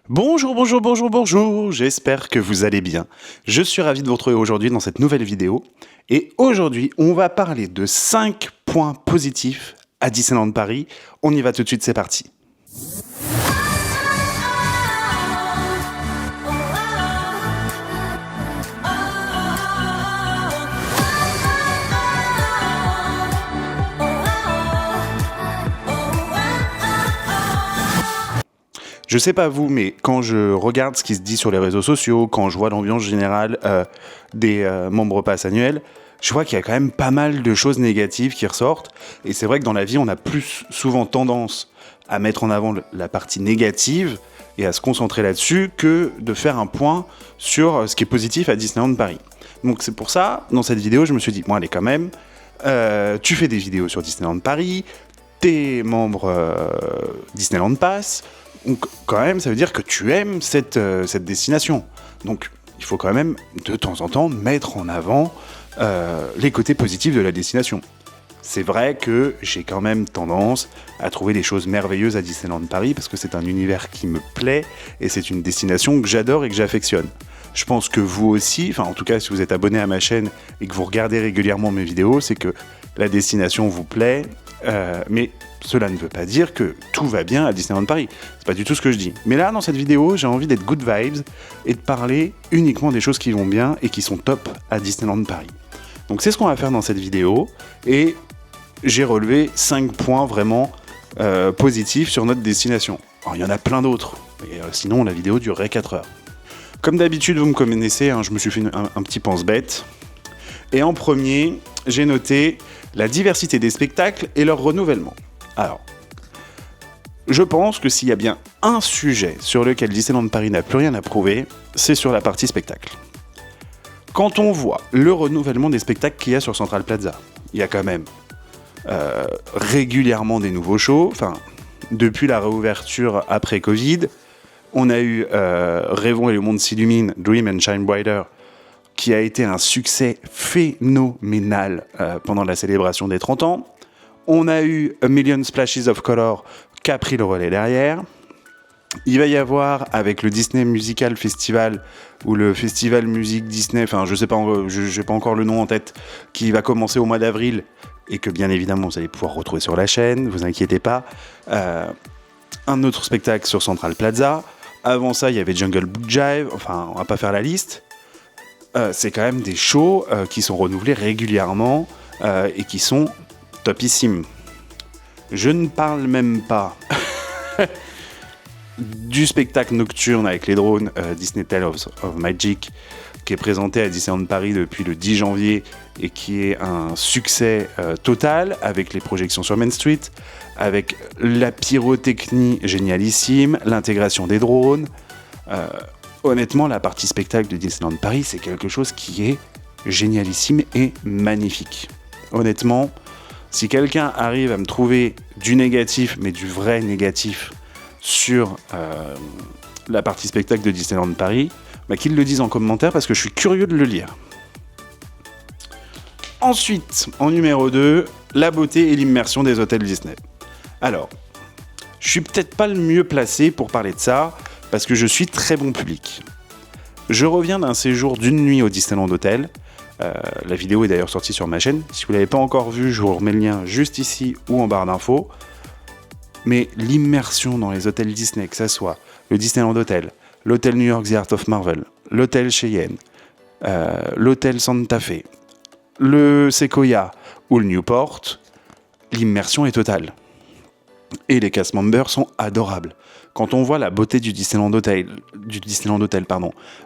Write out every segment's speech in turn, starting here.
Bonjour, bonjour, bonjour, bonjour, j'espère que vous allez bien. Je suis ravi de vous retrouver aujourd'hui dans cette nouvelle vidéo. Et aujourd'hui, on va parler de 5 points positifs à Disneyland Paris. On y va tout de suite, c'est parti. Je sais pas vous, mais quand je regarde ce qui se dit sur les réseaux sociaux, quand je vois l'ambiance générale des membres pass annuels, je vois qu'il y a quand même pas mal de choses négatives qui ressortent. Et c'est vrai que dans la vie, on a plus souvent tendance à mettre en avant la partie négative et à se concentrer là-dessus que de faire un point sur ce qui est positif à Disneyland Paris. Donc c'est pour ça, dans cette vidéo, je me suis dit, bon allez quand même, tu fais des vidéos sur Disneyland Paris, t'es membre Disneyland Pass. Donc quand même, ça veut dire que tu aimes cette destination. Donc il faut quand même, de temps en temps, mettre en avant les côtés positifs de la destination. C'est vrai que j'ai quand même tendance à trouver des choses merveilleuses à Disneyland Paris parce que c'est un univers qui me plaît et c'est une destination que j'adore et que j'affectionne. Je pense que vous aussi, enfin en tout cas si vous êtes abonné à ma chaîne et que vous regardez régulièrement mes vidéos, c'est que la destination vous plaît, mais cela ne veut pas dire que tout va bien à Disneyland Paris. C'est pas du tout ce que je dis. Mais là, dans cette vidéo, j'ai envie d'être good vibes et de parler uniquement des choses qui vont bien et qui sont top à Disneyland Paris. Donc c'est ce qu'on va faire dans cette vidéo et j'ai relevé 5 points vraiment positifs sur notre destination. Alors, il y en a plein d'autres, mais sinon la vidéo durerait 4 heures. Comme d'habitude, vous me connaissez, hein, je me suis fait un petit pense-bête. Et en premier, j'ai noté la diversité des spectacles et leur renouvellement. Alors, je pense que s'il y a bien un sujet sur lequel Disneyland Paris n'a plus rien à prouver, c'est sur la partie spectacle. Quand on voit le renouvellement des spectacles qu'il y a sur Central Plaza, il y a quand même régulièrement des nouveaux shows. Enfin, depuis la réouverture après Covid, on a eu Rêvons et le monde s'illumine, Dream and Shine Brighter, qui a été un succès phénoménal pendant la célébration des 30 ans. On a eu A Million Splashes of Color qui a pris le relais derrière. Il va y avoir, avec le Disney Musical Festival, ou le Festival Musique Disney, enfin je sais pas, j'ai pas encore le nom en tête, qui va commencer au mois d'avril, et que bien évidemment vous allez pouvoir retrouver sur la chaîne, vous inquiétez pas. Un autre spectacle sur Central Plaza. Avant ça, il y avait Jungle Book Jive, enfin on va pas faire la liste. C'est quand même des shows qui sont renouvelés régulièrement et qui sont topissimes. Je ne parle même pas du spectacle nocturne avec les drones Disney Tales of Magic qui est présenté à Disneyland Paris depuis le 10 janvier et qui est un succès total avec les projections sur Main Street, avec la pyrotechnie génialissime, l'intégration des drones. Honnêtement, la partie spectacle de Disneyland Paris, c'est quelque chose qui est génialissime et magnifique. Honnêtement, si quelqu'un arrive à me trouver du négatif, mais du vrai négatif, sur la partie spectacle de Disneyland Paris, bah, qu'il le dise en commentaire parce que je suis curieux de le lire. Ensuite, en numéro 2, la beauté et l'immersion des hôtels Disney. Alors, je suis peut-être pas le mieux placé pour parler de ça, parce que je suis très bon public. Je reviens d'un séjour d'une nuit au Disneyland Hotel. La vidéo est d'ailleurs sortie sur ma chaîne. Si vous ne l'avez pas encore vue, je vous remets le lien juste ici ou en barre d'infos. Mais l'immersion dans les hôtels Disney, que ça soit le Disneyland Hotel, l'hôtel New York The Art of Marvel, l'hôtel Cheyenne, l'hôtel Santa Fe, le Sequoia ou le Newport, l'immersion est totale. Et les cast members sont adorables. Quand on voit la beauté du Disneyland Hotel,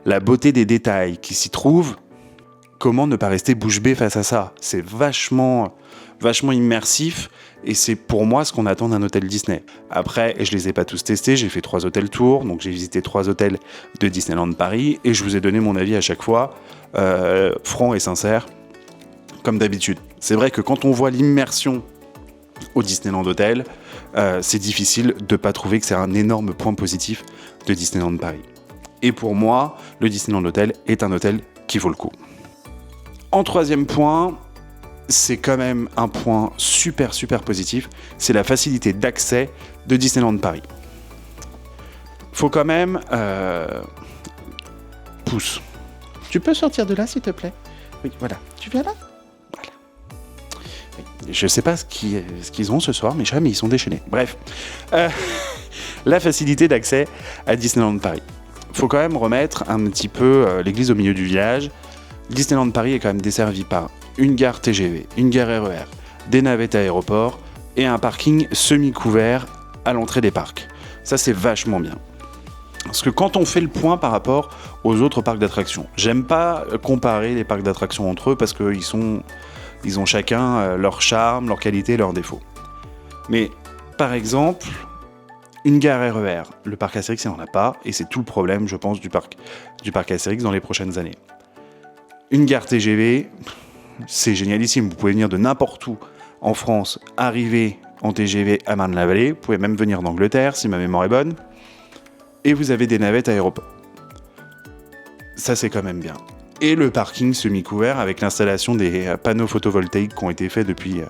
la beauté des détails qui s'y trouvent, comment ne pas rester bouche bée face à ça ? C'est vachement immersif et c'est pour moi ce qu'on attend d'un hôtel Disney. Après, je les ai pas tous testés, j'ai fait 3 hôtels tours, donc j'ai visité 3 hôtels de Disneyland Paris et je vous ai donné mon avis à chaque fois, franc et sincère, comme d'habitude. C'est vrai que quand on voit l'immersion au Disneyland Hotel, c'est difficile de ne pas trouver que c'est un énorme point positif de Disneyland Paris. Et pour moi, le Disneyland Hotel est un hôtel qui vaut le coup. En troisième point, c'est quand même un point super positif, c'est la facilité d'accès de Disneyland Paris. faut quand même... Pousse. Tu peux sortir de là, s'il te plaît? Oui, voilà. Tu viens là? Voilà. Oui. Je sais pas ce qu'ils ont ce soir, mes chats, mais ils sont déchaînés. Bref. La facilité d'accès à Disneyland Paris. Faut quand même remettre un petit peu l'église au milieu du village. Disneyland Paris est quand même desservi par une gare TGV, une gare RER, des navettes aéroports et un parking semi-couvert à l'entrée des parcs. Ça, c'est vachement bien. Parce que quand on fait le point par rapport aux autres parcs d'attractions, j'aime pas comparer les parcs d'attractions entre eux parce qu'ils ont chacun leur charme, leur qualité, leurs défauts. Mais par exemple, une gare RER, le parc Astérix, il n'en a pas, et c'est tout le problème, je pense, du parc Astérix dans les prochaines années. Une gare TGV, c'est génialissime, vous pouvez venir de n'importe où en France, arriver en TGV à Marne-la-Vallée, vous pouvez même venir d'Angleterre, si ma mémoire est bonne, et vous avez des navettes aéroports. Ça, c'est quand même bien. Et le parking semi-couvert avec l'installation des panneaux photovoltaïques qui ont été faits depuis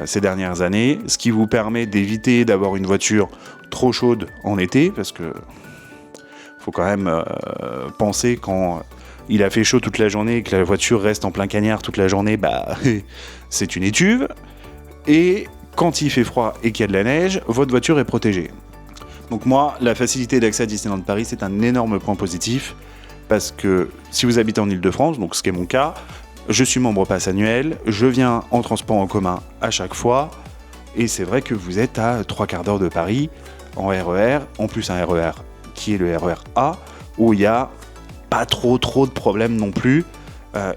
ces dernières années, ce qui vous permet d'éviter d'avoir une voiture trop chaude en été, parce que faut quand même penser quand il a fait chaud toute la journée et que la voiture reste en plein cagnard toute la journée, c'est une étuve. Et quand il fait froid et qu'il y a de la neige, votre voiture est protégée. Donc moi, la facilité d'accès à Disneyland Paris, c'est un énorme point positif, parce que si vous habitez en Ile-de-France, donc ce qui est mon cas, je suis membre pass annuel, je viens en transport en commun à chaque fois, et c'est vrai que vous êtes à 3/4 d'heure de Paris, en RER, en plus un RER qui est le RER A, où il n'y a pas trop de problèmes non plus,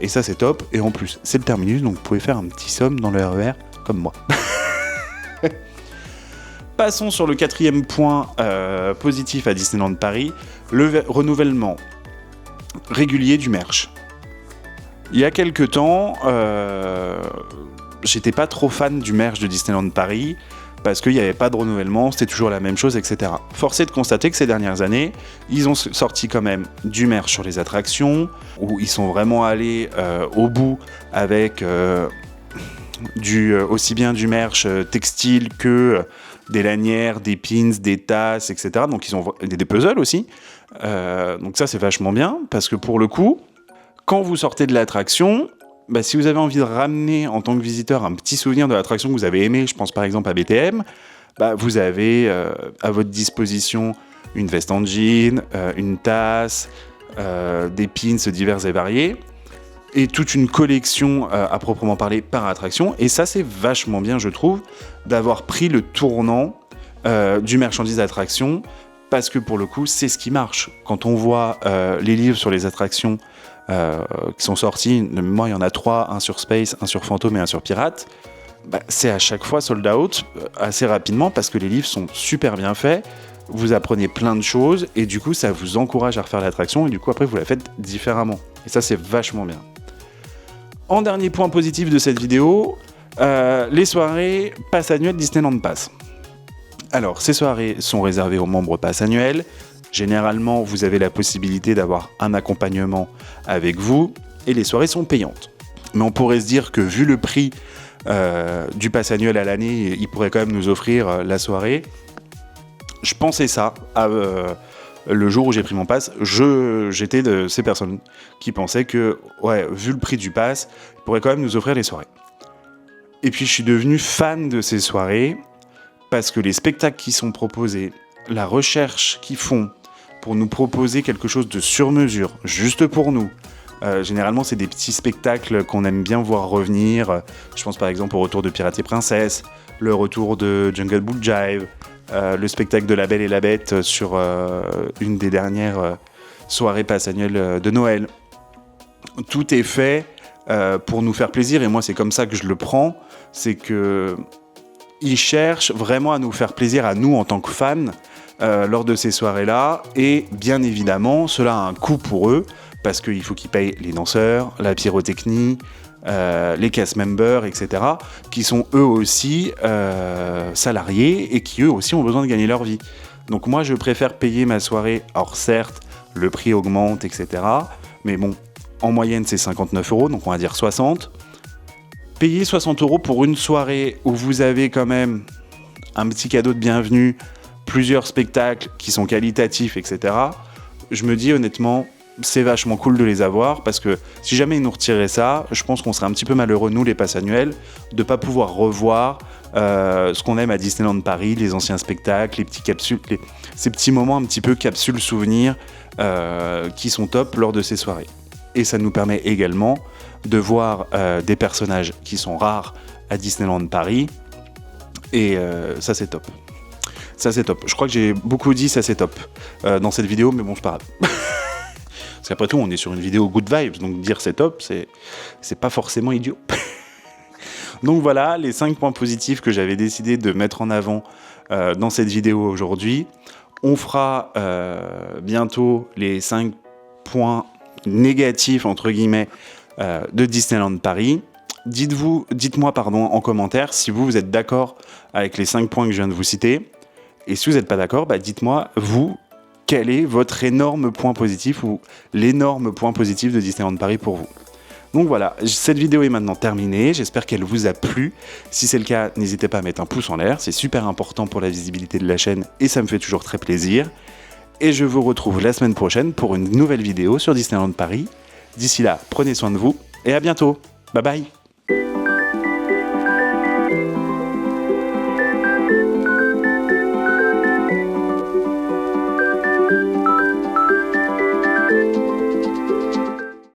et ça c'est top, et en plus c'est le terminus, donc vous pouvez faire un petit somme dans le RER, comme moi. Passons sur le 4e point positif à Disneyland Paris, le renouvellement régulier du merch. Il y a quelques temps, j'étais pas trop fan du merch de Disneyland Paris parce qu'il n'y avait pas de renouvellement, c'était toujours la même chose, etc. Force est de constater que ces dernières années, ils ont sorti quand même du merch sur les attractions, où ils sont vraiment allés au bout avec aussi bien du merch textile que des lanières, des pins, des tasses, etc. Donc ils ont des puzzles aussi. Donc ça c'est vachement bien, parce que pour le coup, quand vous sortez de l'attraction, si vous avez envie de ramener en tant que visiteur un petit souvenir de l'attraction que vous avez aimé, je pense par exemple à BTM, vous avez à votre disposition une veste en jean, une tasse, des pins divers et variés, et toute une collection à proprement parler par attraction. Et ça c'est vachement bien, je trouve, d'avoir pris le tournant du merchandise d'attraction, parce que pour le coup c'est ce qui marche. Quand on voit les livres sur les attractions qui sont sortis, moi il y en a 3, un sur Space, un sur Fantôme et un sur Pirate, c'est à chaque fois sold out assez rapidement, parce que les livres sont super bien faits, vous apprenez plein de choses, et du coup ça vous encourage à refaire l'attraction, et du coup après vous la faites différemment, et ça c'est vachement bien. En dernier point positif de cette vidéo, les soirées pass annuel Disneyland Pass. Alors, ces soirées sont réservées aux membres pass annuels. Généralement, vous avez la possibilité d'avoir un accompagnement avec vous, et les soirées sont payantes. Mais on pourrait se dire que vu le prix du pass annuel à l'année, il pourrait quand même nous offrir la soirée. Je pensais ça le jour où j'ai pris mon pass. J'étais de ces personnes qui pensaient que, vu le prix du pass, il pourrait quand même nous offrir les soirées. Et puis je suis devenu fan de ces soirées, parce que les spectacles qui sont proposés, la recherche qu'ils font pour nous proposer quelque chose de sur mesure, juste pour nous. Généralement, c'est des petits spectacles qu'on aime bien voir revenir. Je pense par exemple au retour de Pirates et Princesses, le retour de Jungle Book Jive, le spectacle de La Belle et la Bête sur une des dernières soirées pass annuelles de Noël. Tout est fait pour nous faire plaisir, et moi c'est comme ça que je le prends, c'est que ils cherchent vraiment à nous faire plaisir à nous en tant que fans lors de ces soirées-là, et bien évidemment cela a un coût pour eux, parce qu'il faut qu'ils payent les danseurs, la pyrotechnie, les cast members, etc., qui sont eux aussi salariés et qui eux aussi ont besoin de gagner leur vie. Donc moi je préfère payer ma soirée, alors certes le prix augmente, etc., mais bon, en moyenne c'est 59 €, donc on va dire 60. Payer 60 € pour une soirée où vous avez quand même un petit cadeau de bienvenue, plusieurs spectacles qui sont qualitatifs, etc., je me dis honnêtement, c'est vachement cool de les avoir, parce que si jamais ils nous retiraient ça, je pense qu'on serait un petit peu malheureux, nous les passes annuels, de pas pouvoir revoir ce qu'on aime à Disneyland Paris, les anciens spectacles, les petits capsules, ces petits moments un petit peu capsules souvenirs qui sont top lors de ces soirées. Et ça nous permet également de voir des personnages qui sont rares à Disneyland Paris, et ça c'est top. Ça c'est top. Je crois que j'ai beaucoup dit ça c'est top dans cette vidéo, mais bon c'est pas grave. Parce qu'après tout on est sur une vidéo good vibes, donc dire c'est top, c'est pas forcément idiot. Donc voilà les 5 points positifs que j'avais décidé de mettre en avant dans cette vidéo aujourd'hui. On fera bientôt les 5 points négatifs entre guillemets de Disneyland Paris. Dites-moi en commentaire si vous êtes d'accord avec les 5 points que je viens de vous citer. Et si vous n'êtes pas d'accord, dites-moi, vous, quel est votre énorme point positif ou l'énorme point positif de Disneyland Paris pour vous. Donc voilà, cette vidéo est maintenant terminée, j'espère qu'elle vous a plu. Si c'est le cas, n'hésitez pas à mettre un pouce en l'air, c'est super important pour la visibilité de la chaîne et ça me fait toujours très plaisir. Et je vous retrouve la semaine prochaine pour une nouvelle vidéo sur Disneyland Paris. D'ici là, prenez soin de vous et à bientôt. Bye bye.